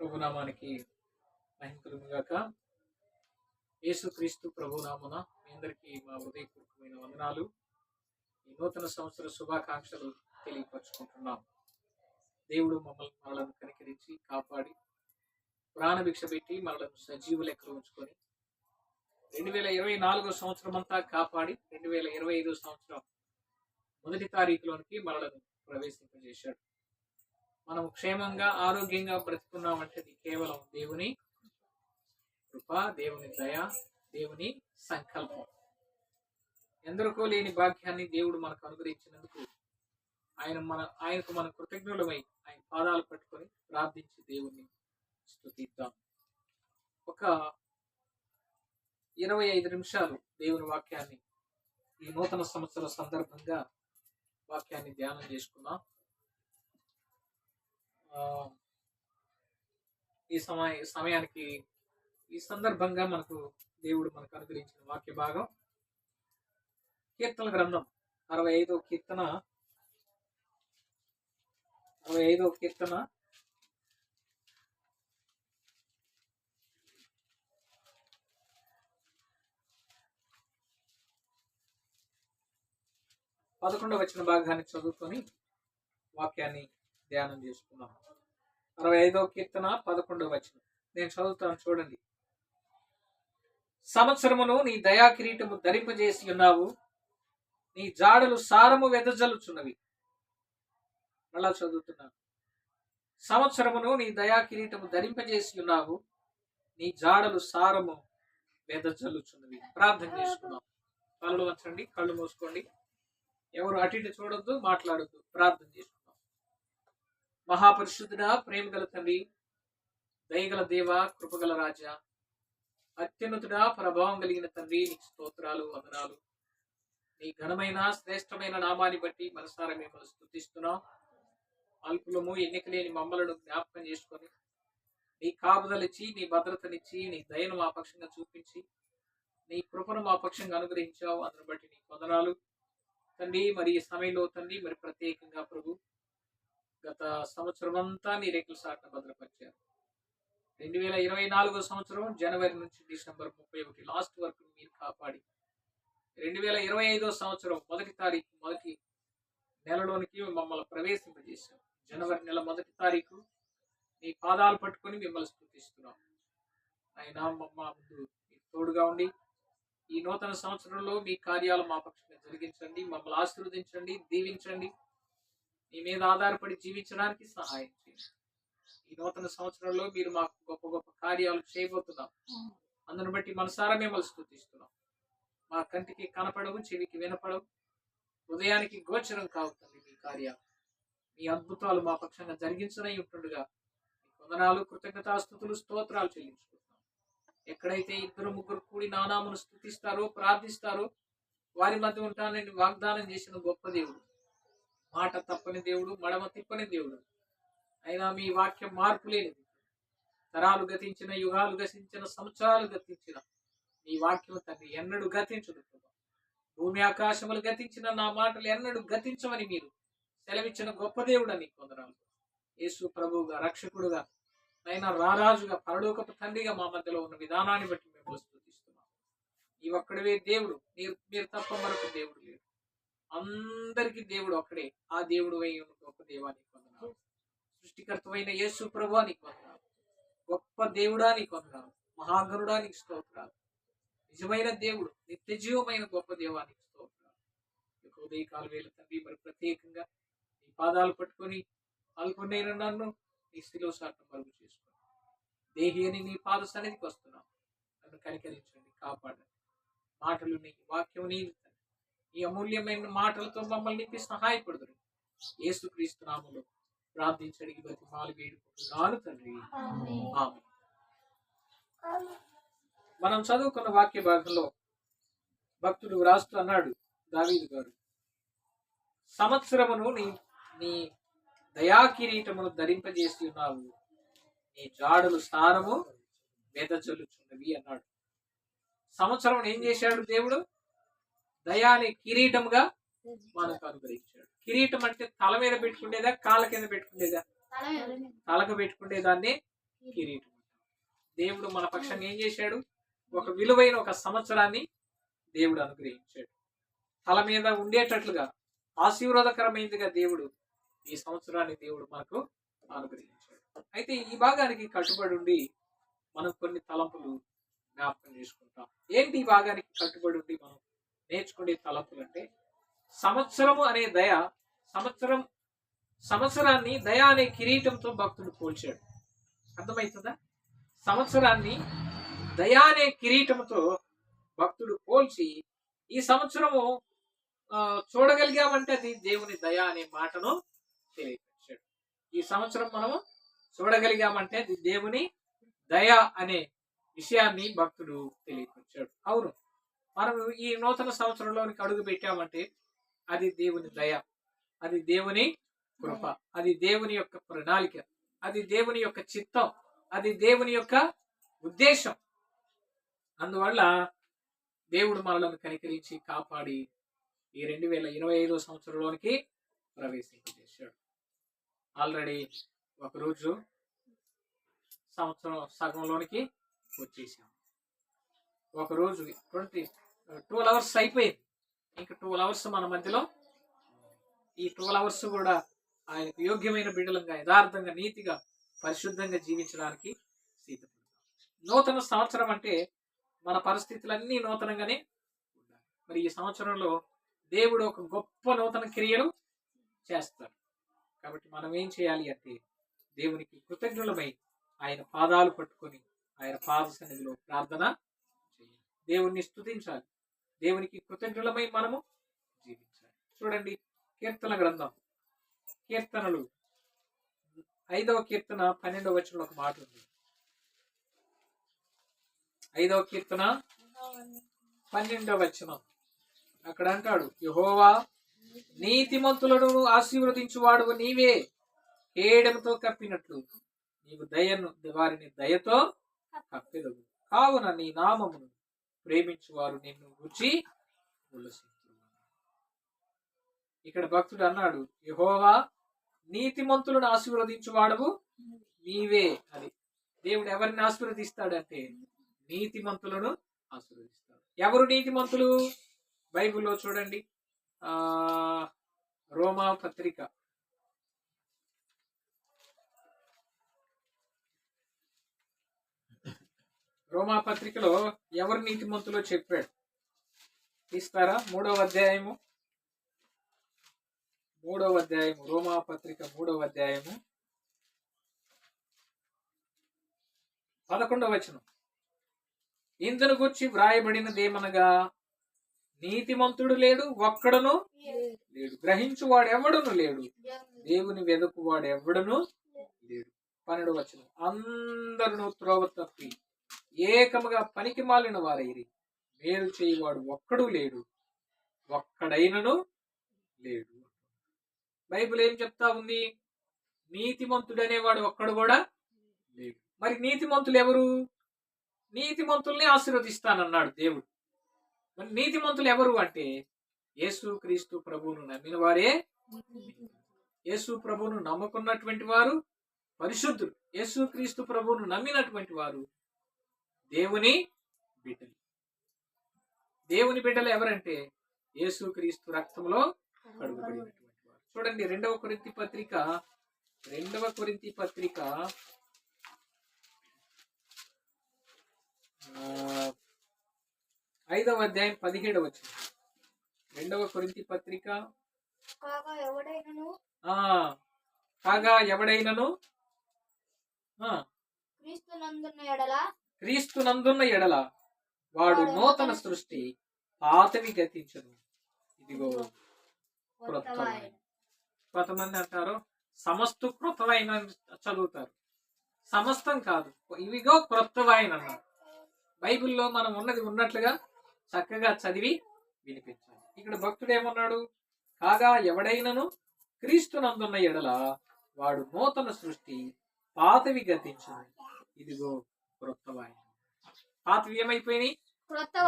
ప్రభునామానికి మహిమ కలుగుగాక. యేసుక్రీస్తు ప్రభునామన మీ అందరికీ మా హృదయపూర్వకమైన వందనాలు. ఈ నూతన సంవత్సర శుభాకాంక్షలు తెలియపరచుకుంటున్నాం. దేవుడు మనలను కనికరించి కాపాడి ప్రాణభిక్ష పెట్టి మనలను సజీవ లెక్కలు ఉంచుకొని 2024 సంవత్సరం అంతా కాపాడి 2025 సంవత్సరం మొదటి తారీఖులోనికి మనలను ప్రవేశింపజేశాడు. మనం క్షేమంగా ఆరోగ్యంగా బ్రతుకున్నామంటే అది కేవలం దేవుని కృప, దేవుని దయ, దేవుని సంకల్పం. ఎందరికో లేని భాగ్యాన్ని దేవుడు మనకు అనుగ్రహించినందుకు ఆయనకు మన కృతజ్ఞులమై ఆయన పాదాలు పట్టుకొని ప్రార్థించి దేవుణ్ణి స్తుతిద్దాం. ఒక 25 నిమిషాలు దేవుని వాక్యాన్ని ఈ నూతన సంవత్సర సందర్భంగా వాక్యాన్ని ధ్యానం చేసుకున్నాం. సమయానికి ఈ సందర్భంగా దేవుడు మనకు అనుగ్రహించిన వాక్య భాగం కీర్తన గ్రంథం 65వ కీర్తన 11వ వచన భాగాన్ని చదువుకొని వాక్యాన్ని ధ్యానం చేసుకున్నాం. 65వ కీర్తన 11వ వచనం నేను చదువుతాను, చూడండి. సంవత్సరమును నీ దయా కిరీటము ధరింపజేసి ఉన్నావు, నీ జాడలు సారము వెదజల్లుచున్నవి. మళ్ళా చదువుతున్నాను. సంవత్సరమును నీ దయా కిరీటము ధరింపజేసి ఉన్నావు, నీ జాడలు సారము వెదజల్లుచున్నవి. ప్రార్థన చేసుకున్నాం. కళ్ళు వంచండి, కళ్ళు మూసుకోండి. ఎవరు అటు ఇటు చూడొద్దు, మాట్లాడొద్దు. ప్రార్థన చేసుకున్నాం. మహాపరిశుద్ధుడా, ప్రేమగల తండ్రి, దయగల దేవ, కృపగల రాజా, అత్యున్నతుడా, ప్రభావం కలిగిన తండ్రి, నీకు స్తోత్రాలు, వందనాలు. నీ ఘనమైన శ్రేష్టమైన నామాన్ని బట్టి మనసారా మిమ్మల్ని స్తుతిస్తున్నాం. అల్పులము ఎన్నికలేని మమ్మలను జ్ఞాపకం చేసుకొని నీ కాపుదలిచ్చి, నీ భద్రతనిచ్చి, నీ దయను మా పక్షంగా చూపించి, నీ కృపను మా పక్షంగా అనుగ్రహించావు. అందుని బట్టి నీకు వందనాలు తండ్రి. మరి ఈ సమయంలో తండ్రి, మరి ప్రత్యేకంగా ప్రభు, గత సంవత్సరం అంతా నీ రెక్కల సాటున భద్రపరిచారు. 2024 సంవత్సరం జనవరి నుంచి డిసెంబర్ 31 లాస్ట్ వరకు మీరు కాపాడి 2025 సంవత్సరం మొదటి నెలలోనికి మమ్మల్ని ప్రవేశింపజేశారు. జనవరి నెల 1వ తారీఖు నీ పాదాలు పట్టుకొని మిమ్మల్ని స్తుతిస్తున్నాం. అయినా మా ముందు మీరు తోడుగా ఉండి ఈ నూతన సంవత్సరంలో మీ కార్యాలు మా పక్షంగా జరిగించండి. మమ్మల్ని ఆశీర్వదించండి, దీవించండి. మీ మీద ఆధారపడి జీవించడానికి సహాయం చేయండి. ఈ నూతన సంవత్సరంలో మీరు మాకు గొప్ప గొప్ప కార్యాలు చేయబోతున్నాం. అందును బట్టి మనసారా మిమ్మల్ని స్తుతిస్తున్నాం. మా కంటికి కనపడవు, చెవికి వినపడవు, హృదయానికి గోచరం కావుతుంది మీ కార్యాలు. మీ అద్భుతాలు మా పక్షంగా జరిగించనై ఉంటుండగా మీకు వందనాలు, కృతజ్ఞతాస్తుతులు, స్తోత్రాలు చెల్లించుకుంటున్నాం. ఎక్కడైతే 2-3 కూడి నా నామమును స్తుతిస్తారో, ప్రార్థిస్తారో వారి మధ్య ఉంటానని వాగ్దానం చేసిన గొప్ప దేవుడు, మాట తప్పని దేవుడు, మడమ తిప్పని దేవుడు. అయినా మీ వాక్యం మార్పు లేనిది. తరాలు గతించిన, యుగాలు గతించిన, సంవత్సరాలు గతించిన మీ వాక్యం తండ్రి ఎన్నడూ గతించదు. భూమి ఆకాశములు గతించిన నా మాటలు ఎన్నడూ గతించమని మీరు సెలవిచ్చిన గొప్ప దేవుడు అని కొందరాలు. యేసు ప్రభువుగా, రక్షకుడుగా, అయినా రారాజుగా, పరలోకపు తండ్రిగా మా మధ్యలో ఉన్న విధానాన్ని బట్టి మేము స్తుతిస్తున్నాం. ఈ ఒక్కడివే దేవుడు, మీరు తప్ప మరొక దేవుడు లేడు. అందరికీ దేవుడు ఒక్కడే. ఆ దేవుడు అయిన గొప్ప దేవానికి వందనాలు. సృష్టికర్తమైన యేసు ప్రభువానికి వందనాలు. గొప్ప దేవుడానికి వందనాలు. మహాగరుడానికి స్తోత్రాలు. నిజమైన దేవుడు, నిత్య జీవమైన గొప్ప దేవానికి స్తోత్రాలు. ఉదయకాల వేళ తండ్రి, మరి ప్రత్యేకంగా నీ పాదాలు పట్టుకొని పాల్గొనేను నన్ను నీ శిలువ సాటున మరుగు చేసుకుని దేహి అని నీ పాద సన్నిధికి వస్తున్నాం. నన్ను కనికరించండి, కాపాడండి. మాటలు నీ వాక్యం నీరు ఈ అమూల్యమైన మాటలతో మమ్మల్ని నింపి సహాయపడుదురు. యేసుక్రీస్తు నామములో ప్రార్థించడానికి బతిమాలి వేడుకుంటున్నాను తండ్రి, ఆమేన్. మనం చదువుకున్న వాక్య భాగంలో భక్తుడు రాస్తూ అన్నాడు, దావీదు గారు, సంవత్సరమును నీ దయా కిరీటమును ధరింపజేసి ఉన్నావు, నీ జాడులు సారము వెదజల్లుచున్నవి అన్నాడు. సంవత్సరం ఏం చేశాడు దేవుడు? దయాని కిరీటముగా మనకు అనుగ్రహించాడు. కిరీటం అంటే తల మీద పెట్టుకునేదా, కాళ్ళ కింద పెట్టుకునేదా? తలకు పెట్టుకునేదాన్ని కిరీటం. దేవుడు మన పక్షంగా ఏం చేశాడు? ఒక విలువైన ఒక సంవత్సరాన్ని దేవుడు అనుగ్రహించాడు. తల మీద ఉండేటట్లుగా ఆశీర్వాదకరమైనదిగా దేవుడు ఈ సంవత్సరాన్ని దేవుడు మనకు అనుగ్రహించాడు. అయితే ఈ భాగానికి కట్టుబడి ఉండి మనం కొన్ని తలంపులు జ్ఞాపకం చేసుకుంటాం. ఏంటి ఈ భాగానికి కట్టుబడి ఉండి మనం నేర్చుకునే తలంపులు అంటే, సంవత్సరము అనే దయ, సంవత్సరాన్ని దయ అనే కిరీటంతో భక్తుడు పోల్చాడు. అర్థమవుతుందా? సంవత్సరాన్ని దయా అనే కిరీటంతో భక్తుడు పోల్చి ఈ సంవత్సరము చూడగలిగామంటే అది దేవుని దయ అనే మాటను తెలియపరిచాడు. ఈ సంవత్సరం మనము చూడగలిగామంటే అది దేవుని దయ అనే విషయాన్ని భక్తుడు తెలియపరిచాడు. అవును, మనం ఈ నూతన సంవత్సరంలోనికి అడుగు పెట్టామంటే అది దేవుని దయ, అది దేవుని కృప, అది దేవుని యొక్క ప్రణాళిక, అది దేవుని యొక్క చిత్తం, అది దేవుని యొక్క ఉద్దేశం. అందువల్ల దేవుడు మనలను కనికరించి కాపాడి ఈ 2025 సంవత్సరంలోనికి ప్రవేశింపజేశాడు. ఆల్రెడీ ఒకరోజు సంవత్సరం సగంలోనికి వచ్చేసాం. ఒకరోజు 12 అవర్స్ అయిపోయింది. ఇంకా 12 అవర్స్ మన మధ్యలో. ఈ 12 అవర్స్ కూడా ఆయనకు యోగ్యమైన బిడ్డలంగా, యథార్థంగా, నీతిగా, పరిశుద్ధంగా జీవించడానికి సిద్ధపడతాం. నూతన సంవత్సరం అంటే మన పరిస్థితులన్నీ నూతనంగానే ఉండాలి. మరి ఈ సంవత్సరంలో దేవుడు ఒక గొప్ప నూతన క్రియలు చేస్తాడు. కాబట్టి మనం ఏం చేయాలి అంటే దేవునికి కృతజ్ఞులమై ఆయన పాదాలు పట్టుకొని ఆయన పాద సన్నిధిలో ప్రార్థన చేయాలి. దేవుణ్ణి స్తుతించాలి. దేవునికి కృతజ్ఞులమై మనము జీవించాలి. చూడండి, కీర్తన గ్రంథం, కీర్తనలు 5వ కీర్తన 12వ వచనంలో ఒక మాట ఉంది. 5వ కీర్తన 12వ వచనం అక్కడ అంటాడు, యెహోవా నీతిమంతులను ఆశీర్వదించువాడు నీవే, కేడెముతో కప్పినట్లు నీవు దయను వారిని దయతో కప్పెదవు. కావున నీ నామమును ప్రేమించువారు నిన్ను గురించి ఉల్లసించువారు. ఇక్కడ భక్తుడు అన్నాడు, యెహోవా నీతిమంతులను ఆశీర్వదించువాడవు నీవే. అది దేవుడు ఎవరిని ఆశీర్వదిస్తాడంటే నీతిమంతులను ఆశీర్వదిస్తాడు. ఎవరు నీతిమంతులు? బైబిల్లో చూడండి, రోమా పత్రిక 'లో ఎవరు నీతిమంతులో చెప్పాడు. తీస్తారా? 3వ అధ్యాయము రోమా పత్రిక 3వ అధ్యాయము 11వ వచనం. ఇందును గూర్చి వ్రాయబడినదేమనగా, నీతిమంతుడు లేడు, ఒక్కడును లేడు, గ్రహించువాడెవడును లేడు, దేవుని వెదకువాడెవడును లేడు. 12వ వచనం. అందరూ త్రోవ తప్పి ఏకముగా పనికి మాలిన వారైరి, మేలు చేయువాడు ఒక్కడు లేడు, ఒక్కడైనను లేడు. బైబిల్ ఏం చెప్తా ఉంది? నీతిమంతుడు అనేవాడు ఒక్కడు కూడా లేడు. మరి నీతిమంతులు ఎవరు? నీతిమంతుల్ని ఆశీర్వదిస్తానన్నాడు దేవుడు. మరి నీతిమంతులు ఎవరు అంటే యేసు క్రీస్తు ప్రభువును నమ్మిన వారే. యేసు ప్రభువును నమ్ముకున్నటువంటి వారు పరిశుద్ధులు. యేసు క్రీస్తు ప్రభువును నమ్మినటువంటి వారు దేవుని బిడ్డలు. దేవుని బిడ్డలు ఎవరంటే యేసు క్రీస్తు రక్తంలో కడుగుబడినటువంటి వారు. చూడండి, 2వ కొరింథీ పత్రిక 5వ అధ్యాయం 17వ వచనం. 2వ కొరింథీ పత్రిక. కాగా ఎవడైనను క్రీస్తునందున్న ఎడల వాడు నూతన సృష్టి, పాతవి గతించను, ఇదిగో క్రొత్తవైన. కొంతమంది అంటారు సమస్త క్రొత్తవైన చదువుతారు. సమస్తం కాదు, ఇవిగో క్రొత్తవైన అన్నారు. బైబిల్లో మనం ఉన్నది ఉన్నట్లుగా చక్కగా చదివి వినిపించాలి. ఇక్కడ భక్తుడు ఏమన్నాడు? కాగా ఎవడైనను క్రీస్తునందున్న ఎడల వాడు నూతన సృష్టి, పాతవి గతించను, ఇదిగో క్రొత్తవైన. పాతవి ఏమైపోయినాయి?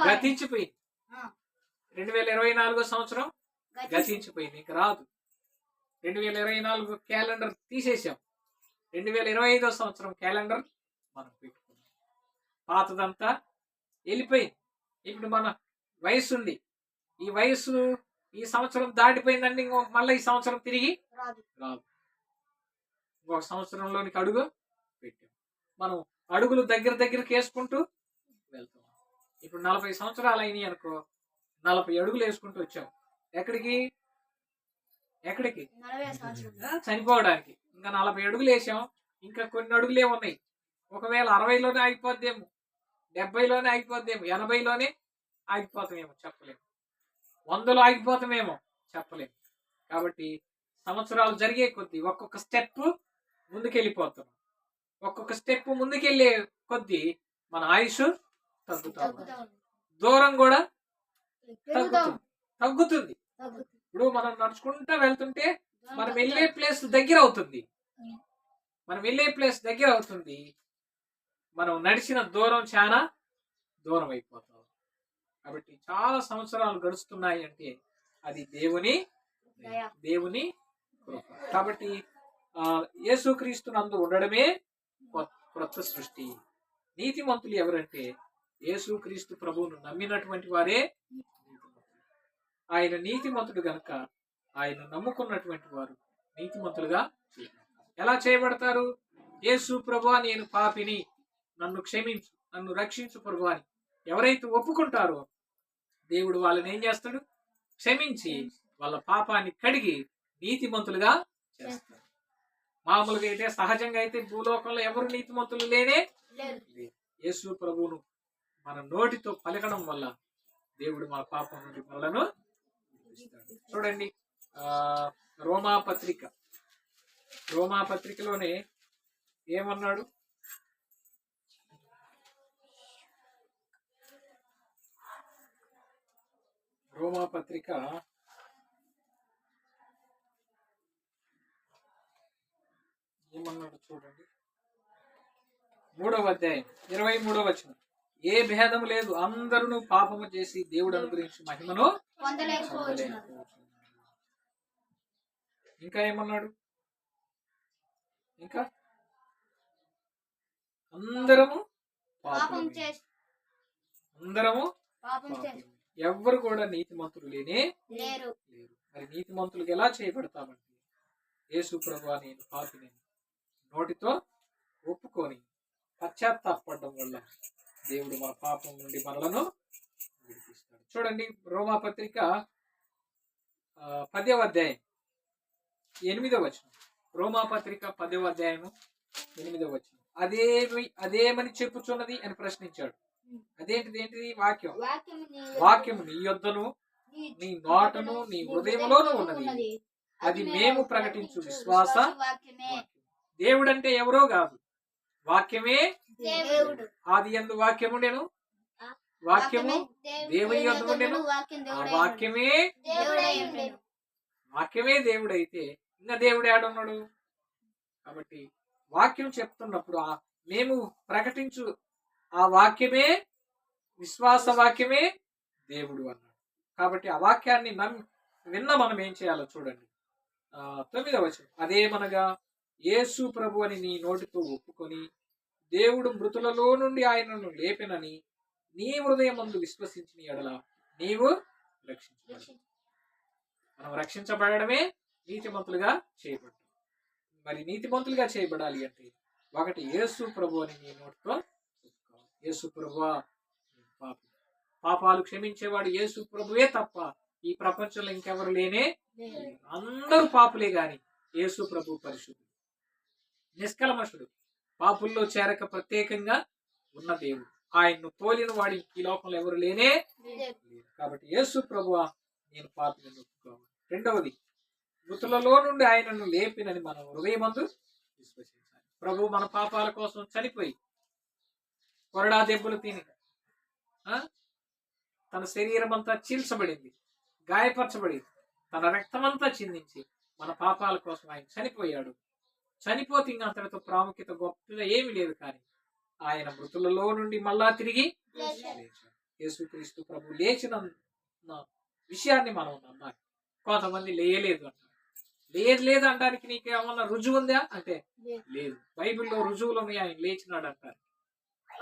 గతించిపోయింది. 2024 సంవత్సరం గతించిపోయింది, ఇంక రాదు. 2024 క్యాలెండర్ తీసేసాం. 2025 సంవత్సరం క్యాలెండర్ మనం పెట్టుకున్నాం. పాతదంతా వెళ్ళిపోయింది. ఇప్పుడు మన వయసు ఉంది, ఈ వయసు ఈ సంవత్సరం దాటిపోయిందండి, ఇంకో మళ్ళీ ఈ సంవత్సరం తిరిగి రాదు. ఇంకొక సంవత్సరంలోనికి అడుగు పెట్టాం. మనం అడుగులు దగ్గరికి వేసుకుంటూ వెళ్తాం. ఇప్పుడు 40 సంవత్సరాలు అయినాయి అనుకో, 40 అడుగులు వేసుకుంటూ వచ్చాం. ఎక్కడికి చనిపోవడానికి. ఇంకా 40 అడుగులు వేసాం, ఇంకా కొన్ని అడుగులే ఉన్నాయి. ఒకవేళ 60లోనే ఆగిపోద్దేమో, 70లోనే ఆగిపోద్దేమో, 80లోనే ఆగిపోతామేమో చెప్పలేము, 100లో ఆగిపోతామేమో చెప్పలేము. కాబట్టి సంవత్సరాలు జరిగే కొద్దీ ఒక్కొక్క స్టెప్ ముందుకెళ్ళిపోతాం. ఒక్కొక్క స్టెప్ ముందుకెళ్ళే కొద్దీ మన ఆయుష్ తగ్గుతాం, దూరం కూడా తగ్గుతుంది. ఇప్పుడు మనం నడుచుకుంటూ వెళ్తుంటే మనం వెళ్ళే ప్లేస్ దగ్గర అవుతుంది. మనం నడిచిన దూరం చాలా దూరం అయిపోతాం. కాబట్టి చాలా సంవత్సరాలు గడుస్తున్నాయి అంటే అది దేవుని కృప. కాబట్టి యేసుక్రీస్తు నందు ఉండడమే క్రొత్త సృష్టి. నీతిమంతులు ఎవరంటే యేసుక్రీస్తు ప్రభువును నమ్మినటువంటి వారే నీతిమంతులు. ఆయన నీతిమంతుడు గనుక ఆయన నమ్ముకున్నటువంటి వారు నీతిమంతులుగా ఎలా చేయబడతారు? యేసు ప్రభువా నేను పాపిని, నన్ను క్షమించు, నన్ను రక్షించు ప్రభువా అని ఎవరైతే ఒప్పుకుంటారో దేవుడు వాళ్ళని ఏం చేస్తాడు? క్షమించి వాళ్ళ పాపాన్ని కడిగి నీతిమంతులుగా చేస్తాడు. మామూలుగా అయితే సహజంగా అయితే భూలోకంలో ఎవరు నీతిమంతులు లేనే లేదు. యేసు ప్రభువును మన నోటితో పలకడం వల్ల దేవుడు మన పాపం నుండి మనలను విడిపిస్తాడు. చూడండి, రోమాపత్రికలోనే ఏమన్నాడు? రోమాపత్రిక 3వ అధ్యాయం 23వ వచనం. ఏ భేదము లేదు, అందరూ పాపము చేసి దేవుడు అనుగ్రహించి మహిమను పొందలేకపోతున్నారు. ఇంకా ఏమన్నాడు? ఇంకా అందరము ఎవ్వరు కూడా నీతిమంతులు లేరు. మరి నీతిమంతులకు ఎలా చేయబడతామంటే యేసు ప్రభువా నేను పాపిని నోటితో ఒప్పుకొని పశ్చాత్తాపడడం వల్ల దేవుడు మన పాపం నుండి మనలను విడిపిస్తాడు. చూడండి, రోమాపత్రిక 10వ అధ్యాయం 8వ వచనం. రోమాపత్రిక 10వ అధ్యాయము 8వ వచనం. అదేమని చెప్పుచున్నది అని ప్రశ్నించాడు. అదేంటిది? వాక్యము నీ యొద్దను, నీ నోటను, నీ హృదయంలోనూ ఉన్నది, అది మేము ప్రకటించు విశ్వాస వాక్యమే. దేవుడంటే ఎవరో కాదు, వాక్యమే దేవుడు. ఆది యందు వాక్యముండెను, వాక్యము దేవుని యొద్ద ఉండెను, ఆ వాక్యమే దేవుడైతే ఇంకా దేవుడు ఏడున్నాడు? కాబట్టి వాక్యం చెప్తున్నప్పుడు మేము ప్రకటించు ఆ వాక్యమే, విశ్వాస వాక్యమే దేవుడు అన్నాడు. కాబట్టి ఆ వాక్యాన్ని విన్న మనం ఏం చేయాలో చూడండి. 9వ వచనం. అదేమనగా యేసు ప్రభు అని నీ నోటితో ఒప్పుకొని దేవుడు మృతులలో నుండి ఆయనను లేపెనని నీ హృదయమందు విశ్వసించిన ఎడల నీవు రక్షించబడతావు. మనం రక్షించబడమే నీతిమంతులుగా చేయబడ్డాం. మరి నీతిమంతులుగా చేయబడాలి అంటే ఒకటి యేసు ప్రభు అని నీ నోటితో ఒప్పుకోవాలి. యేసు ప్రభువా పాపాలు క్షమించేవాడు యేసు ప్రభువే తప్ప ఈ ప్రపంచంలో ఇంకెవరు లేనే. అందరూ పాపులే గాని యేసు ప్రభు పరిశుద్ధుడు, నిష్కల్మషుడు, పాపుల్లో చేరక ప్రత్యేకంగా ఉన్న దేవుడు. ఆయన్ను పోలిన వాడి ఈ లోకంలో ఎవరు లేనే. కాబట్టి యేసు ప్రభువా నేను పాపిని ఒప్పుకోవాలి. రెండవది, మృతులలో నుండి ఆయనను లేపినని మనం హృదయమందు విశ్వసించాలి. ప్రభు మన పాపాల కోసం చనిపోయి కొరడా దెబ్బలు తిని తన శరీరం అంతా చీల్చబడింది, గాయపరచబడింది, తన రక్తమంతా చిందించి మన పాపాల కోసం ఆయన చనిపోయాడు. చనిపోతే ఇంకా అంతటితో ప్రాముఖ్యత గొప్పగా ఏమీ లేదు. కానీ ఆయన మృతులలో నుండి మళ్ళా తిరిగి లేచాడు. యేసుక్రీస్తు ప్రభు లేచిన విషయాన్ని మనం నమ్మాలి. కొంతమంది లేయలేదు అంటారు. లేదు అంటానికి నీకేమన్నా రుజువు ఉందా అంటే లేదు. బైబిల్లో రుజువులు ఉన్నాయి, ఆయన లేచినాడు అంటారు.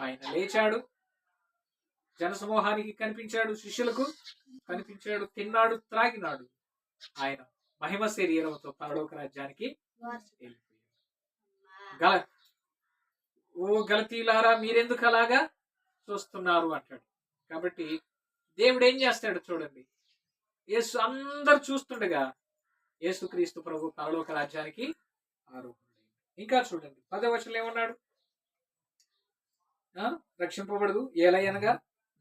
ఆయన లేచాడు, జనసమూహానికి కనిపించాడు, శిష్యులకు కనిపించాడు, తిన్నాడు, త్రాగినాడు. ఆయన మహిమ శరీరంతో పరలోక రాజ్యానికి వెళ్ళిపోయాడు. ఓ గలతీలారా, మీరెందుకు అలాగా చూస్తున్నారు అంటాడు. కాబట్టి దేవుడు ఏం చేస్తాడు చూడండి. యేసు అందరు చూస్తుండగా యేసుక్రీస్తు ప్రభు పరలోక రాజ్యానికి ఆరోహణుడు. ఇంకా చూడండి 10వ వచనంలో ఏమన్నాడు? రక్షింపబడదు ఏలయనగా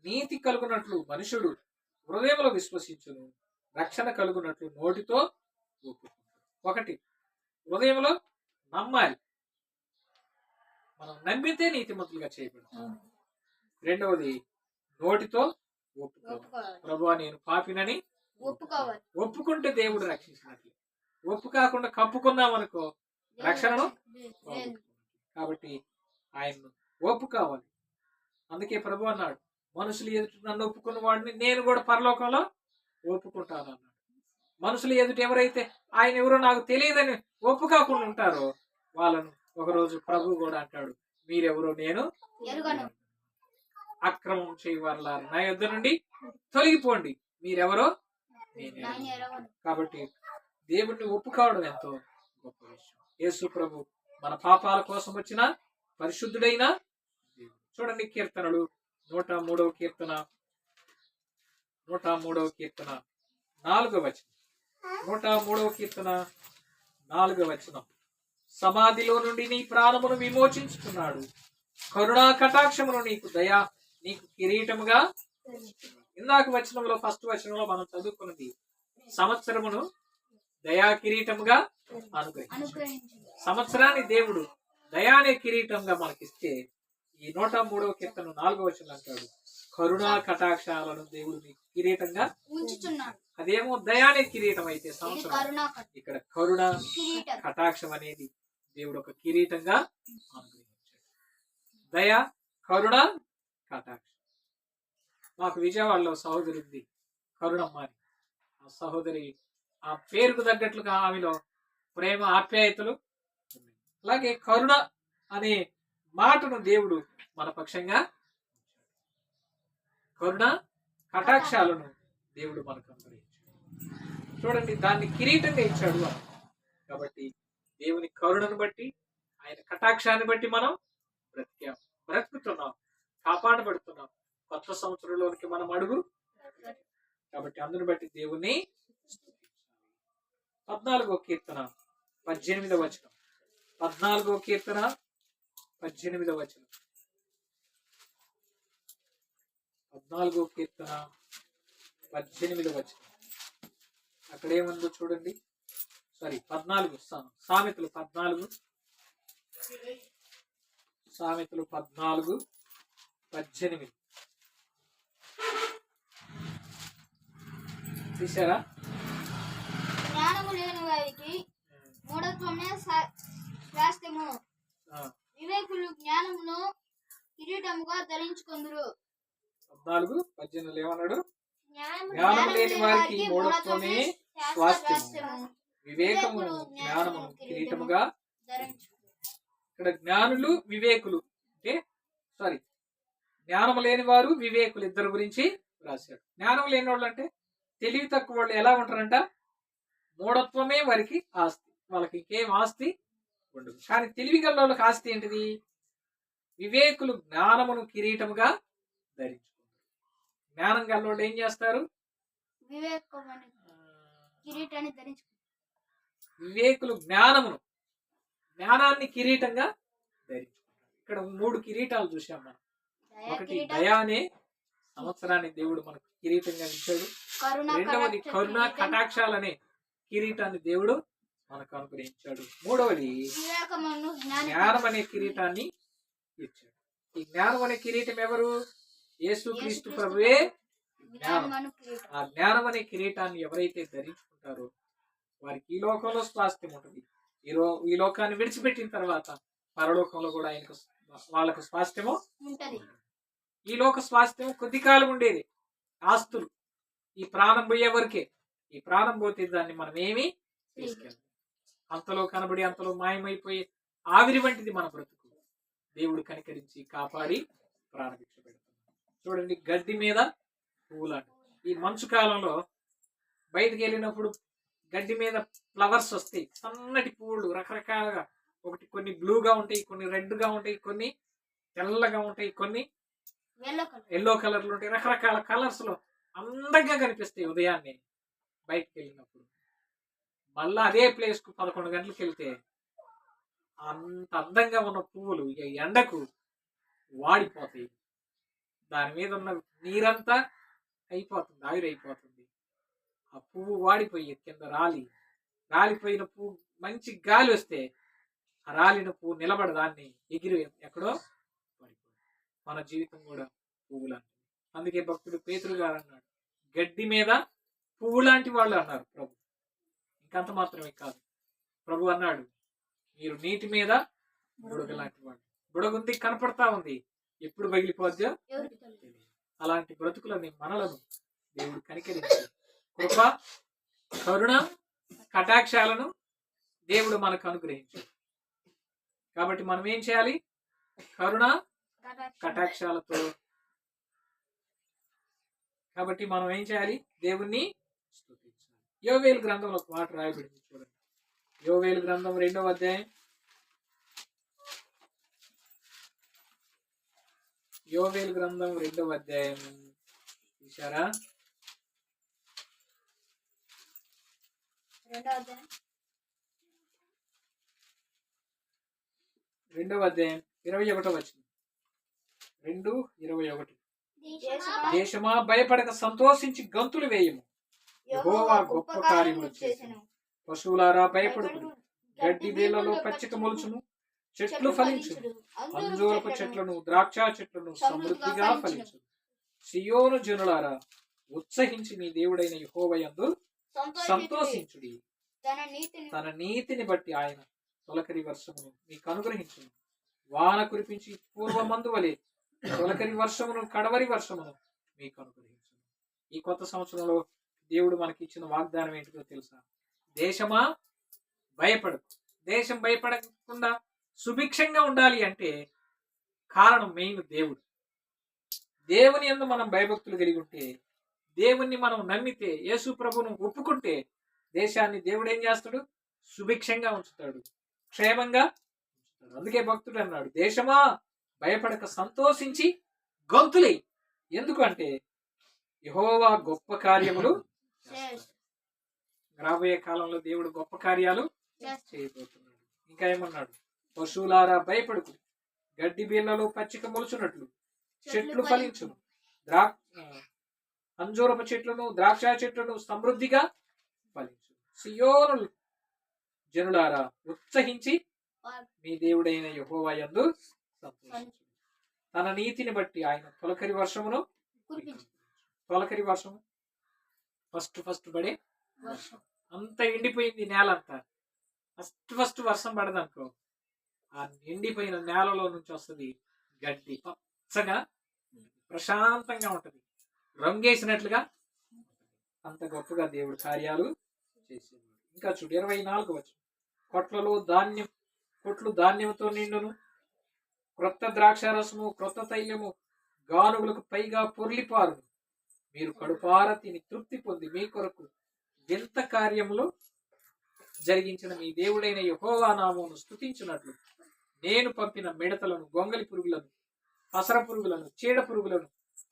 నీతి కలుగునట్లు మనుషుడు హృదయంలో విశ్వసించును, రక్షణ కలుగునట్లు నోటితో ఒప్పుకుంటాడు. ఒకటి, హృదయంలో నమ్మాలి, మనం నమ్మితే నీతిమంతులుగా చేయబడతాం. రెండవది, నోటితో ఒప్పుకోవాలి. ప్రభువా నేను పాపినని ఒప్పుకుంటే దేవుడు రక్షించినట్లు. ఒప్పు కాకుండా కప్పుకున్నాం అనుకో రక్షణను. కాబట్టి ఆయన్ను ఒప్పు కావాలి. అందుకే ప్రభు అన్నాడు, మనుషులు ఎదుట నన్ను ఒప్పుకున్న వాడిని నేను కూడా పరలోకంలో ఒప్పుకుంటాను అన్నాడు. మనుషులు ఎదుట ఎవరైతే ఆయన ఎవరో నాకు తెలియదని ఒప్పు కాకుండా ఉంటారో వాళ్ళను ఒకరోజు ప్రభు కూడా అంటాడు, మీరెవరో నేను అక్రమం చేయవారులారా నా యొద్ద నుండి తొలగిపోండి, మీరెవరో నేను. కాబట్టి దేవుణ్ణి ఒప్పు కావడం ఎంతో గొప్ప విషయం. యేసు ప్రభు మన పాపాల కోసం వచ్చిన పరిశుద్ధుడైన దేవుడు. చూడండి కీర్తనలు 103వ కీర్తన 103వ కీర్తన 4వ వచనం. 103వ కీర్తన 4వ వచనం. సమాధిలో నుండి నీ ప్రాణమును విమోచించుకున్నాడు, కరుణా కటాక్షమును నీకు కిరీటముగా. ఇందాక వచనంలో ఫస్ట్ వచనంలో మనం చదువుకున్నది సంవత్సరమును దయా కిరీటముగా అనుగ్రహించాడు. సంవత్సరాన్ని దేవుడు దయానే కిరీటంగా మనకిస్తే ఈ 103వ కీర్తన 4వ వచనం అంటాడు, కరుణా కటాక్షాలను దేవుడు నీకు కిరీటంగా ఉంచుచున్నాడు. అదేమో దయానే కిరీటం అయితే సంవత్సరం, ఇక్కడ కరుణ కటాక్షం అనేది దేవుడు ఒక కిరీటంగా అనుగ్రహించాడు. దయ, కరుణ, కటాక్షం. మాకు విజయవాడలో సహోదరి ఉంది, కరుణమ్మ అని. ఆ సహోదరి ఆ పేరుకు తగ్గట్లుగా ఆమెలో ప్రేమ ఆప్యాయతలు. అలాగే కరుణ అనే మాటను దేవుడు మన పక్షంగా, కరుణ కటాక్షాలను దేవుడు మనకు అనుగ్రహించాడు. చూడండి, దాన్ని కిరీటంగా ఇచ్చాడు. కాబట్టి దేవుని కరుణను బట్టి, ఆయన కటాక్షాన్ని బట్టి మనం బ్రతుకుతున్నాం, కాపాడబడుతున్నాం. కొత్త సంవత్సరంలోనికి మనం అడుగు. కాబట్టి అందుని బట్టి దేవుని 14వ కీర్తన 18వ వచనం. 14వ కీర్తన 18వ వచనం. 14వ కీర్తన 18వ వచనం. అక్కడ ఏముందో చూడండి. 14 సామెతలు 14 18 తీసారా? జ్ఞానము లేని వారికి మూఢత్వమే శాస్త్రము, వివేకులు జ్ఞానమును కిరీటముగా ధరించుకొందురు. 14:18 ఏమన్నాడు? జ్ఞానము లేని వారికి మూఢత్వమే స్వాస్థ్యము, వివేకము జ్ఞానమును కిరీటముగా ధరించుకొందురు. ఇక్కడ జ్ఞానులు వివేకులు అంటే జ్ఞానము లేని వారు వివేకులు ఇద్దరు గురించి రాశాడు. జ్ఞానం లేని వాళ్ళు అంటే తెలివి తక్కువ వాళ్ళు ఎలా ఉంటారంట? మూఢత్వమే వారికి ఆస్తి, వాళ్ళకి ఇంకేం ఆస్తి ఉండదు. కానీ తెలివి గల వాళ్ళకి ఆస్తి ఏంటిది? వివేకులు జ్ఞానమును కిరీటముగా ధరించుకుంటారు. జ్ఞానం గల వాళ్ళు ఏం చేస్తారు? వివేకులు జ్ఞానాన్ని కిరీటంగా ధరించుకుంటారు. ఇక్కడ 3 కిరీటాలు చూసాం మనం. ఒకటి దయానే సంవత్సరాన్ని దేవుడు మనకు కిరీటంగా ఇచ్చాడు. రెండవది కరుణ కటాక్షాలనే కిరీటాన్ని దేవుడు మనకు అనుగ్రహించాడు. మూడవది జ్ఞానం అనే కిరీటాన్ని ఇచ్చాడు. ఈ జ్ఞానం అనే కిరీటం ఎవరు? యేసుక్రీస్తు ప్రభువే జ్ఞానం. ఆ జ్ఞానం అనే కిరీటాన్ని ఎవరైతే ధరించుకుంటారో వారికి ఈ లోకంలో స్వాస్థ్యం ఉంటుంది. ఈ లోకాన్ని విడిచిపెట్టిన తర్వాత పరలోకంలో కూడా ఆయనకు వాళ్ళకు స్వాస్థ్యము ఉంటుంది. ఈ లోక స్వాస్థ్యం కొద్ది కాలం ఉండేది, ఆస్తులు. ఈ ప్రాణం పోయే వరకే. ఈ ప్రాణం పోతే దాన్ని మనం ఏమి తీసుకెళ్ళాం. అంతలో కనబడి అంతలో మాయమైపోయి ఆవిరి వంటిది మన బ్రతుకు. దేవుడు కనికరించి కాపాడి ప్రాణభిక్ష పెడుతున్నాడు. చూడండి, గడ్డి మీద పువ్వులాంటి. ఈ మంచు కాలంలో బయటికి వెళ్ళినప్పుడు గడ్డి మీద ఫ్లవర్స్ వస్తాయి, సన్నటి పువ్వులు రకరకాలుగా. ఒకటి కొన్ని బ్లూగా ఉంటాయి, కొన్ని రెడ్గా ఉంటాయి, కొన్ని తెల్లగా ఉంటాయి, కొన్ని ఎల్లో కలర్లు ఉంటాయి. రకరకాల కలర్స్ లో అందంగా కనిపిస్తాయి ఉదయాన్నే బయటికి వెళ్ళినప్పుడు. మళ్ళా అదే ప్లేస్ కు 11 గంటలకు వెళ్తే అంత అందంగా ఉన్న పువ్వులు ఈ ఎండకు వాడిపోతాయి. దాని మీద ఉన్న నీరంతా అయిపోతుంది, ఆవిరైపోతుంది. ఆ పువ్వు వాడిపోయి కింద రాలిపోయిన పువ్వు మంచి గాలి వస్తే ఆ రాలిన పువ్వు నిలబడ దాన్ని ఎగిరి ఎక్కడో పడిపోయింది. మన జీవితం కూడా పువ్వు లాంటిది. అందుకే భక్తుడు పేతురు గారు అన్నాడు, గడ్డి మీద పువ్వు లాంటి వాళ్ళు అన్నారు ప్రభు. ఇంకంత మాత్రమే కాదు, ప్రభు అన్నాడు, మీరు నీటి మీద బుడగ లాంటి వాళ్ళు. బుడగుంది, కనపడతా ఉంది, ఎప్పుడు పగిలిపోద్దో తెలియదు. అలాంటి బ్రతుకులని మనలను దేవుడు కనికరించి కృప, కరుణ, కటాక్షాలను దేవుడు మనకు అనుగ్రహించాడు. కాబట్టి మనం ఏం చేయాలి? కరుణ కటాక్షాలతో. కాబట్టి మనం ఏం చేయాలి? దేవుణ్ణి స్తుతించాలి. యోవేలు గ్రంథంలో ఒక మాట రాయబడింది, చూడండి. యోవేలు గ్రంథం 2వ అధ్యాయం. యోవేలు గ్రంథం 2వ అధ్యాయం చూశారా? 2వ అధ్యాయం 21వ వచనం. 2:21. దేశమా భయపడక సంతోషించి గంతులు వేయము, యెహోవా గొప్ప కార్యములు చేసెను. పశువులారా భయపడుకుడు, గడ్డి వేళ్లలో పచ్చిక మొలుచును, చెట్లు ఫలించును, అంజూరపు చెట్లను ద్రాక్ష చెట్లను సమృద్ధిగా ఫలించును. సియోను జనులారా ఉత్సహించి మీ దేవుడైన యెహోవా యందు సంతోషించుడి. తన నీతిని బట్టి ఆయన తొలకరి వర్షమును మీకు అనుగ్రహించును. వాన కురిపించి పూర్వమందు వలె తొలకరి వర్షమును కడవరి వర్షమును మీకు అనుగ్రహించును. ఈ కొత్త సంవత్సరంలో దేవుడు మనకి ఇచ్చిన వాగ్దానం ఏంటిదో తెలుసా? దేశమా భయపడకు. దేశం భయపడకుండా సుభిక్షంగా ఉండాలి అంటే కారణం మెయిన్ దేవుడు. దేవుని యందు మనం భయభక్తులు కలిగి ఉంటే, దేవుణ్ణి మనం నమ్మితే, యేసు ప్రభువును ఒప్పుకుంటే దేశాన్ని దేవుడు ఏం చేస్తాడు? సుభిక్షంగా ఉంచుతాడు, క్షేమంగా ఉంచుతాడు. అందుకే భక్తుడు అన్నాడు, దేశమా భయపడక సంతోషించి గొంతులై. ఎందుకు అంటే యెహోవా గొప్ప కార్యములు రాబోయే కాలంలో దేవుడు గొప్ప కార్యాలు చేయబోతున్నాడు. ఇంకా ఏమన్నాడు? పశువులారా భయపడుకు, గడ్డి బీళ్లలో పచ్చిక మొలుచున్నట్లు చెట్లు ఫలించును, అంజూరపు చెట్లను ద్రాక్ష చెట్లను సమృద్ధిగా ఫలించు. సియోను జనులారా ఉత్సహించి మీ దేవుడైన యెహోవా యందు సంతోషించు. తన నీతిని బట్టి ఆయన తొలకరి వర్షమును. తొలకరి వర్షము ఫస్ట్ పడే వర్షం. అంత ఎండిపోయింది నేల అంతా. ఫస్ట్ వర్షం పడదనుకో, ఆ ఎండిపోయిన నేలలో నుంచి వస్తుంది గడ్డి, పచ్చగా ప్రశాంతంగా ఉంటది, రంగేసినట్లుగా. అంత గొప్పగా దేవుడు కార్యాలు చేసేవాడు. ఇంకా చూడు 24 వచనం. కొట్లు ధాన్యముతో నిండును, క్రొత్త ద్రాక్షారసము క్రొత్త తైలము గానుగులకు పైగా పొర్లిపారును. మీరు కడుపార తిని తృప్తి పొంది మీ కొరకు వింత కార్యములు జరిగించిన మీ దేవుడైన యెహోవా నామమును స్తుతించినట్లు నేను పంపిన మిడతలను, గొంగలి పురుగులను, పసర పురుగులను, చీడ పురుగులను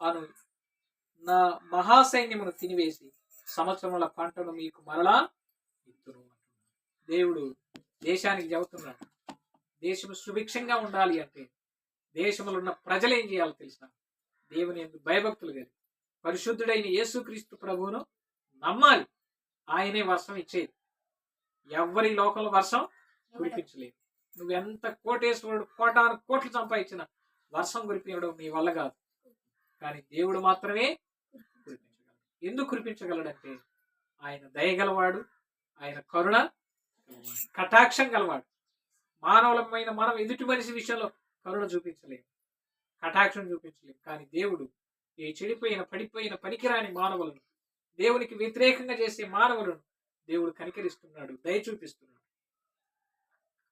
అను నా మహాసైన్యమును తినివేసి సంవత్సరముల పంటను మీకు మరలా ఇత్తును. దేవుడు దేశానికి చెబుతున్నాడు, దేశం సుభిక్షంగా ఉండాలి అంటే దేశంలో ఉన్న ప్రజలు ఏం చేయాలో తెలుసా? దేవుని యందు భయభక్తులు కలిగి పరిశుద్ధుడైన యేసుక్రీస్తు ప్రభువును నమ్మాలి. ఆయనే వర్షం ఇచ్చేది. ఎవరి లోకంలో వర్షం కురిపించలేదు. నువ్వెంత కోటేశ్వరుడు కోటాను కోట్లు సంపాదించిన వర్షం కురిపించడం నీ వల్ల కాదు. కానీ దేవుడు మాత్రమే కురిపించగలడు. ఎందుకు కురిపించగలడంటే ఆయన దయగలవాడు, ఆయన కరుణ గలవాడు, కటాక్షం గలవాడు. మానవులమైన మనం ఎదుటి మనిషి విషయంలో కరుణ చూపించలేము, కటాక్షం చూపించలేము. కానీ దేవుడు ఈ చెడిపోయిన పడిపోయిన పనికిరాని మానవులను, దేవునికి వ్యతిరేకంగా చేసే మానవులను దేవుడు కనికరిస్తున్నాడు, దయ చూపిస్తున్నాడు,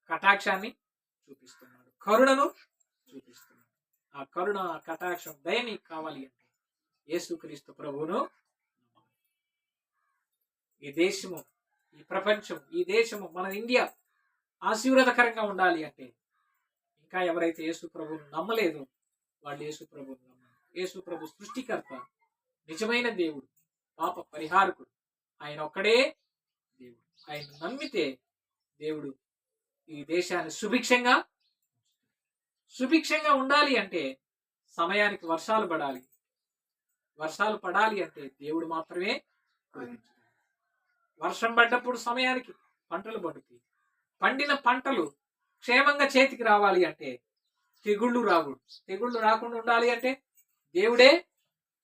కటాక్షాన్ని చూపిస్తున్నాడు, కరుణను చూపిస్తున్నాడు. ఆ కరుణ, ఆ కటాక్షం, దయ నీకు కావాలి అంటే యేసుక్రీస్తు ప్రభువును ఈ దేశము, ఈ ప్రపంచం, ఈ దేశము, మన ఇండియా ఆశీర్వాదకరంగా ఉండాలి అంటే ఇంకా ఎవరైతే యేసు ప్రభువును నమ్మలేదు వాళ్ళు యేసు ప్రభువును నమ్మాలి. యేసు ప్రభు సృష్టికర్త, నిజమైన దేవుడు, పాప పరిహారకుడు, ఆయన ఒక్కడే దేవుడు. ఆయన నమ్మితే దేవుడు ఈ దేశాన్ని సుభిక్షంగా ఉండాలి అంటే సమయానికి వర్షాలు పడాలి. వర్షాలు పడాలి అంటే దేవుడు మాత్రమే కురిపించాలి. వర్షం పడ్డప్పుడు సమయానికి పంటలు పండుతాయి. పండిన పంటలు క్షేమంగా చేతికి రావాలి అంటే తెగుళ్ళు రాకూడదు. తెగుళ్ళు రాకుండా ఉండాలి అంటే దేవుడే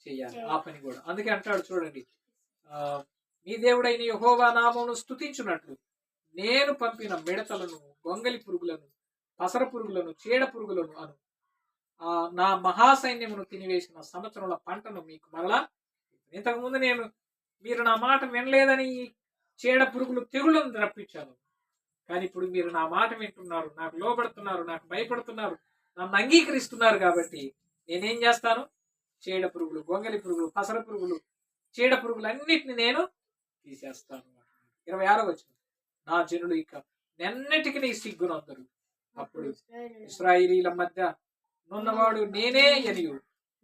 చెయ్యాలి ఆ పని కూడా. అందుకే అంటాడు చూడండి, మీ దేవుడైన యెహోవా నామమును స్తుతించున్నట్లు నేను పంపిన మిడతలను, గొంగలి పురుగులను, పసర పురుగులను, చీడ పురుగులను అను నా మహాసైన్యమును తినివేసిన సంవత్సరంలో పంటను మీకు మరలా. ఇంతకుముందు మీరు నా మాట వినలేదని చీడ పురుగులు, తెగుళ్ళను రప్పించాను. కానీ ఇప్పుడు మీరు నా మాట వింటున్నారు, నాకు లోబడుతున్నారు, నాకు భయపడుతున్నారు, నన్ను అంగీకరిస్తున్నారు కాబట్టి నేనేం చేస్తాను? చీడ పురుగులు, గొంగలి పురుగులు, పసర పురుగులు, చీడ పురుగులు అన్నిటిని నేను తీసేస్తాను. 26వ వచనం, నా జనులు ఇక నెన్నటికి నీ సిగ్గునందరు. అప్పుడు ఇశ్రాయేలీల మధ్య నున్నవాడు నేనే అనియు,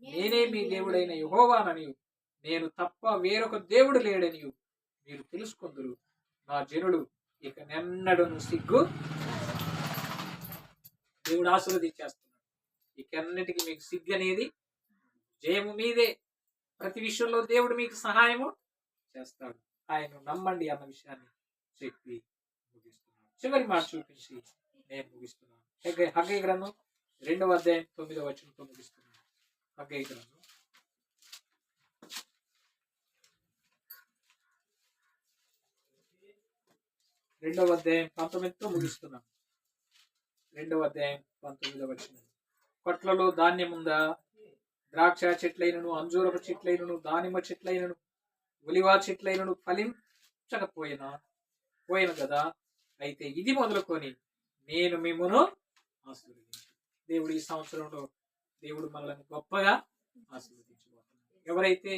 నేనే మీ దేవుడైన యెహోవాననియు, నేను తప్ప వేరొక దేవుడు లేడనియు మీరు తెలుసుకుందరు. నా జనులు ఇక నెన్నడను సిగ్గు. దేవుడు ఆశీర్వదించేస్తున్నాడు. ఇకన్నిటికీ మీకు సిగ్గు అనేది జయము మీదే. ప్రతి విషయంలో దేవుడు మీకు సహాయము చేస్తాడు. ఆయన నమ్మండి అన్న విషయాన్ని చెప్పి ముగిస్తున్నాను. చివరి మాట చూపించి నేను ముగిస్తున్నాను. హగ్గయి గ్రంథం 2వ అధ్యాయం 9వ వచనంతో ముగిస్తున్నాను. హగ్గయి గ్రంథం 2వ అధ్యాయం 19తో ముగిస్తున్నాను. 2వ అధ్యాయం 19వ వచనం, కొట్లలో ధాన్యముందా? ద్రాక్ష చెట్లైనను, అంజూరపు చెట్లైనను, దానిమ్మ చెట్లైనను, ఒలివ చెట్లైనను పోయిన కదా. అయితే ఇది మొదలుకొని నేను మిమ్మును ఆశీర్వదించు. దేవుడు ఈ సంవత్సరంలో దేవుడు మనల్ని గొప్పగా ఆశీర్వదించబోతున్నాడు. ఎవరైతే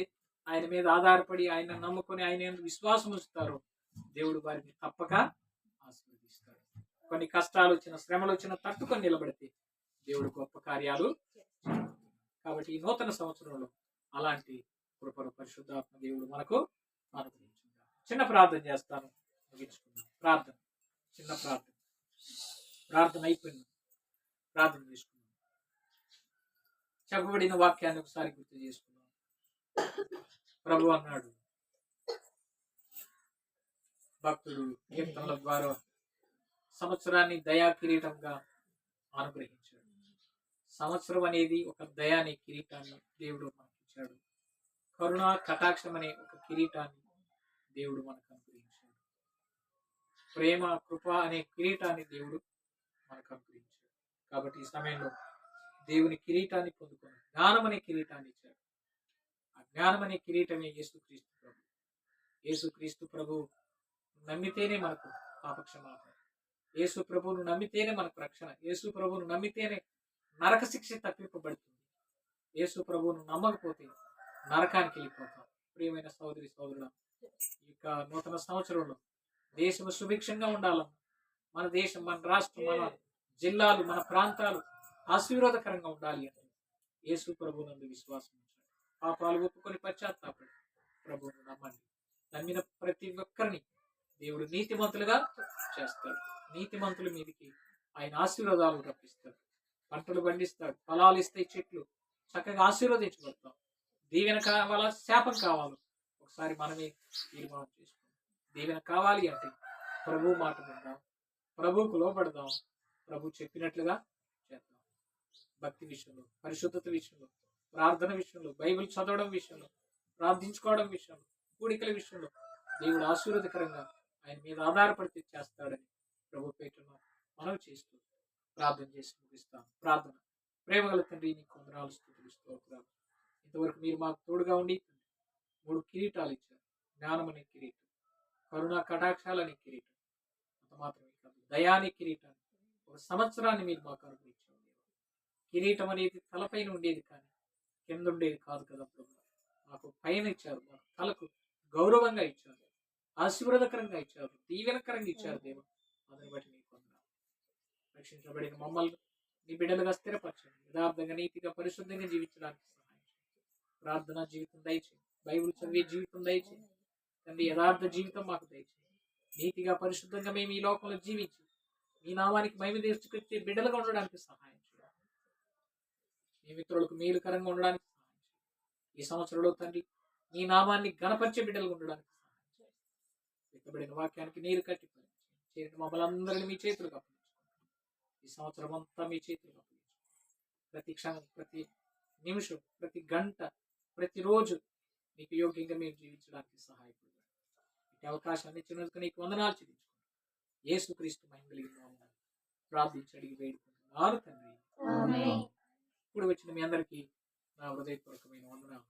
ఆయన మీద ఆధారపడి ఆయన నమ్ముకొని ఆయన విశ్వాసం ఉంచుతారో దేవుడు వారిని తప్పక ఆశీర్వదిస్తాడు. కొన్ని కష్టాలు వచ్చిన, శ్రమలు వచ్చిన తట్టుకొని నిలబడితే దేవుడు గొప్ప కార్యాలు. కాబట్టి ఈ నూతన సంవత్సరంలో అలాంటి కృపను పరిశుద్ధాత్మ దేవుడు మనకు అనుగ్రహించుగాక. చిన్న ప్రార్థన చేస్తాను, ముగించుకుందాం. ప్రార్థన, చిన్న ప్రార్థన అయిపోయింది. ప్రార్థన చేసుకున్నాం. చెప్పబడిన వాక్యాన్ని ఒకసారి గుర్తు చేసుకున్నాం. ప్రభు అన్నాడు, భక్తుడు కీర్తనల ద్వారా సంవత్సరాన్ని దయా కిరీటంగా అనుగ్రహించాడు. సంవత్సరం అనేది ఒక దయాని కిరీటాన్ని దేవుడు మనకి ఇచ్చాడు. కరుణ కటాక్షం అనే ఒక కిరీటాన్ని దేవుడు మనకు అనుగ్రహించాడు. ప్రేమ కృప అనే కిరీటాన్ని దేవుడు మనకు అనుగ్రహించాడు. కాబట్టి ఈ సమయంలో దేవుని కిరీటాన్ని పొందుకొని జ్ఞానం అనే కిరీటాన్ని ఇచ్చాడు. ఆ జ్ఞానం అనే కిరీటమే యేసుక్రీస్తు ప్రభు. యేసుక్రీస్తు ప్రభు నమ్మితేనే మనకు పాపక్షమాపణ. యేసు ప్రభువును నమ్మితేనే మనకు రక్షణ. యేసు ప్రభువును నమ్మితేనే నరక శిక్ష తప్పింపబడుతుంది. యేసు ప్రభువును నమ్మకపోతే నరకానికి వెళ్ళిపోతాం. ప్రియమైన సోదరి సోదరుల, ఇక నూతన సంవత్సరంలో దేశం సుభిక్షంగా ఉండాలన్నా, మన దేశం, మన రాష్ట్రం, మన జిల్లాలు, మన ప్రాంతాలు ఆశీర్వాదకరంగా ఉండాలి అంటే యేసు ప్రభువునందు విశ్వాసం ఉంచాలి. పాపాలు ఒప్పుకొని పశ్చాత్తాపడి ప్రభువును నమ్మండి. నమ్మిన ప్రతి ఒక్కరిని దేవుడు నీతిమంతులుగా చేస్తాడు. నీతిమంతుల మీదకి ఆయన ఆశీర్వాదాలు రప్పిస్తాడు. పంటలు పండిస్తాడు, ఫలాలు ఇస్తాయి, చెట్లు చక్కగా ఆశీర్వదించబడతాం. దీవెన కావాలా, శాపం కావాలి, ఒకసారి మనమే తీర్మానం చేసుకుందాం. దీవెన కావాలి అంటే ప్రభు మాట విందాం, ప్రభువుకు లోపడదాం, ప్రభు చెప్పినట్లుగా చేద్దాం. భక్తి విషయంలో, పరిశుద్ధత విషయంలో, ప్రార్థన విషయంలో, బైబిల్ చదవడం విషయంలో, ప్రార్థించుకోవడం విషయంలో, కూడికల విషయంలో దేవుడు ఆశీర్వాదకరంగా ఆయన మీద ఆధారపడితే చేస్తాడని ప్రభు పేరును మనం చేస్తూ ప్రార్థన చేసి ముగిస్తాం. ప్రార్థన. ప్రేమగల తండ్రి, నీకు వందనాలు, స్తుతులు, స్తోత్రాలు. ఇంతవరకు మీరు మాకు తోడుగా ఉండి 3 కిరీటాలు ఇచ్చారు. జ్ఞానం అనే కిరీటం, కరుణ కటాక్షాలనే కిరీటం, అంత మాత్రమే కాదు దయాని కిరీటాన్ని, ఒక సంవత్సరాన్ని మీరు మాకు అనుగ్రహించారు. కిరీటం అనేది తలపైన ఉండేది కానీ కింద ఉండేది కాదు కదా ప్రభు. మాకు పైన ఇచ్చారు, మాకు తలకు గౌరవంగా ఇచ్చారు, ఆశీర్వాదకరంగా ఇచ్చారు, దీవెనకరంగా ఇచ్చారు దేవ. అదని బట్టి నీకు వందనాలు. రక్షించబడిన మమ్మల్ని నీ బిడ్డలుగా స్థిరపరచండి. యథార్థంగా నీతిగా పరిశుద్ధంగా జీవించడానికి సహాయం చేయండి. ప్రార్థనా జీవితం దయచేయండి, బైబిల్ చదివే జీవితం దయచేయండి తండ్రి. యథార్థ జీవితం మాకు దయచేయండి. నీతిగా పరిశుద్ధంగా మేము ఈ లోకంలో జీవించి మీ నామానికి మహిమ తెచ్చుకొచ్చే బిడ్డలుగా ఉండడానికి సహాయం చేయాలి. మీ మిత్రులకు మేలుకరంగా ఉండడానికి సహాయం చేయాలి. ఈ సంవత్సరంలో తండ్రి మీ నామాన్ని గణపరిచే బిడ్డలుగా ఉండడానికి సహాయం చేయాలి. ఎత్తబడిన వాక్యానికి నీరు కట్టి చేరిన మమ్మల్ని అందరినీ మీ చేతులకు అప్పగించుకుంటాం. ఈ సంవత్సరం అంతా మీ చేతులకు అప్పగించుకుంటాం. ప్రతి క్షణం, ప్రతి నిమిషం, ప్రతి గంట, ప్రతిరోజు మీకు యోగ్యంగా మేము జీవించడానికి సహాయపడతాం. ఈ అవకాశాన్ని ఇచ్చినందుకు నీకు వందనాలు చెల్లించుకుంటాం. యేసుక్రీస్తు మహిమ కలిగిన నామమున ప్రార్థించి అడిగి వేడుకుంటున్నాను తండ్రి. ఇప్పుడు వచ్చిన మీ అందరికీ నా హృదయపూర్వకమైన వందనాలు.